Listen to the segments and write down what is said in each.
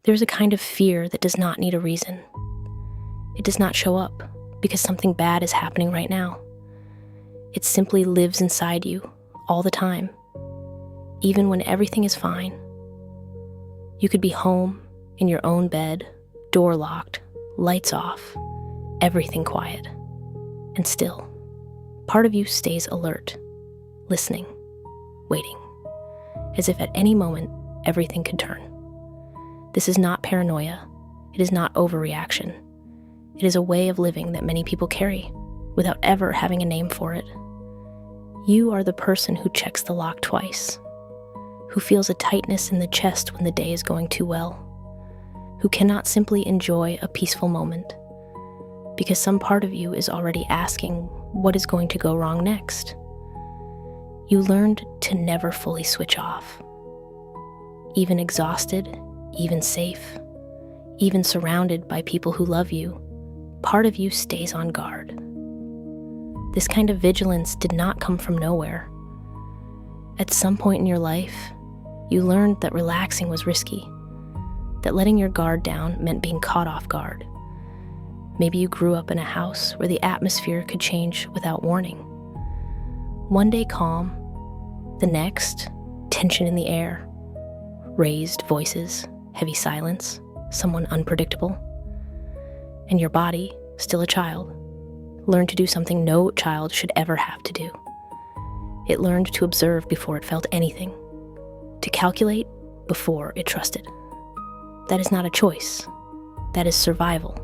There's a kind of fear that does not need a reason. It does not show up because something bad is happening right now. It simply lives inside you all the time, even when everything is fine. You could be home, in your own bed, door locked, lights off, everything quiet. And still, part of you stays alert, listening, waiting, as if at any moment everything could turn. This is not paranoia. It is not overreaction. It is a way of living that many people carry without ever having a name for it. You are the person who checks the lock twice, who feels a tightness in the chest when the day is going too well, who cannot simply enjoy a peaceful moment because some part of you is already asking what is going to go wrong next. You learned to never fully switch off. Even exhausted, even safe, even surrounded by people who love you, part of you stays on guard. This kind of vigilance did not come from nowhere. At some point in your life, you learned that relaxing was risky, that letting your guard down meant being caught off guard. Maybe you grew up in a house where the atmosphere could change without warning. One day calm, the next, tension in the air, raised voices, heavy silence, someone unpredictable. And your body, still a child, learned to do something no child should ever have to do. It learned to observe before it felt anything, to calculate before it trusted. That is not a choice. That is survival.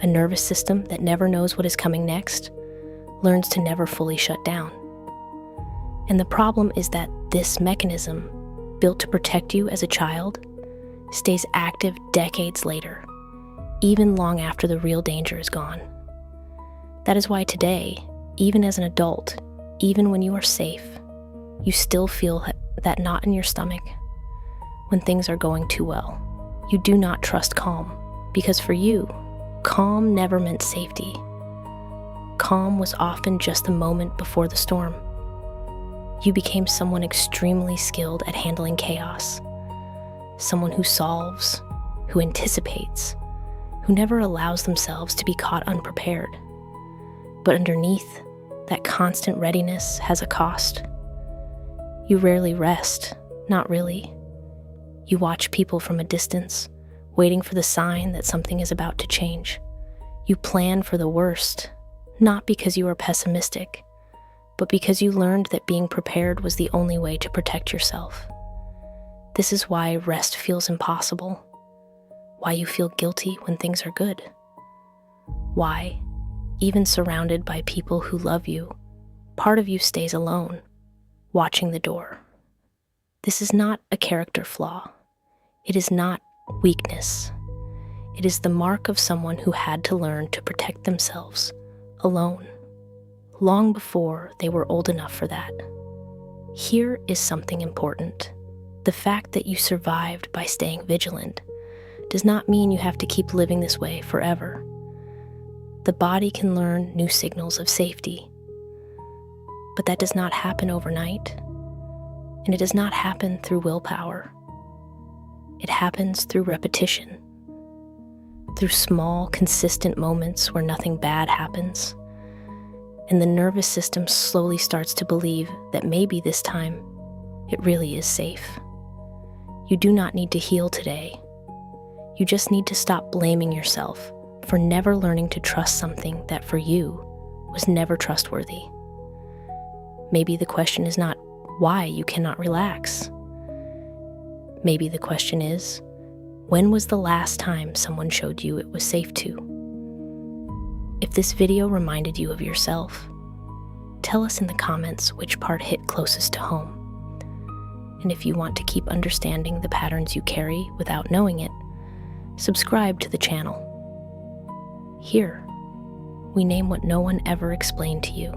A nervous system that never knows what is coming next learns to never fully shut down. And the problem is that this mechanism, built to protect you as a child, stays active decades later, even long after the real danger is gone. That is why today, even as an adult, even when you are safe, you still feel that knot in your stomach when things are going too well. You do not trust calm, because for you, calm never meant safety. Calm was often just the moment before the storm. You became someone extremely skilled at handling chaos, someone who solves, who anticipates, who never allows themselves to be caught unprepared. But underneath, that constant readiness has a cost. You rarely rest, not really. You watch people from a distance, waiting for the sign that something is about to change. You plan for the worst, not because you are pessimistic, but because you learned that being prepared was the only way to protect yourself. This is why rest feels impossible, why you feel guilty when things are good, why, even surrounded by people who love you, part of you stays alone, watching the door. This is not a character flaw. It is not weakness. It is the mark of someone who had to learn to protect themselves alone, long before they were old enough for that. Here is something important. The fact that you survived by staying vigilant does not mean you have to keep living this way forever. The body can learn new signals of safety, but that does not happen overnight, and it does not happen through willpower. It happens through repetition, through small, consistent moments where nothing bad happens, and the nervous system slowly starts to believe that maybe this time it really is safe. You do not need to heal today. You just need to stop blaming yourself for never learning to trust something that for you was never trustworthy. Maybe the question is not why you cannot relax. Maybe the question is, when was the last time someone showed you it was safe to? If this video reminded you of yourself, tell us in the comments which part hit closest to home. And if you want to keep understanding the patterns you carry without knowing it, subscribe to the channel. Here, we name what no one ever explained to you.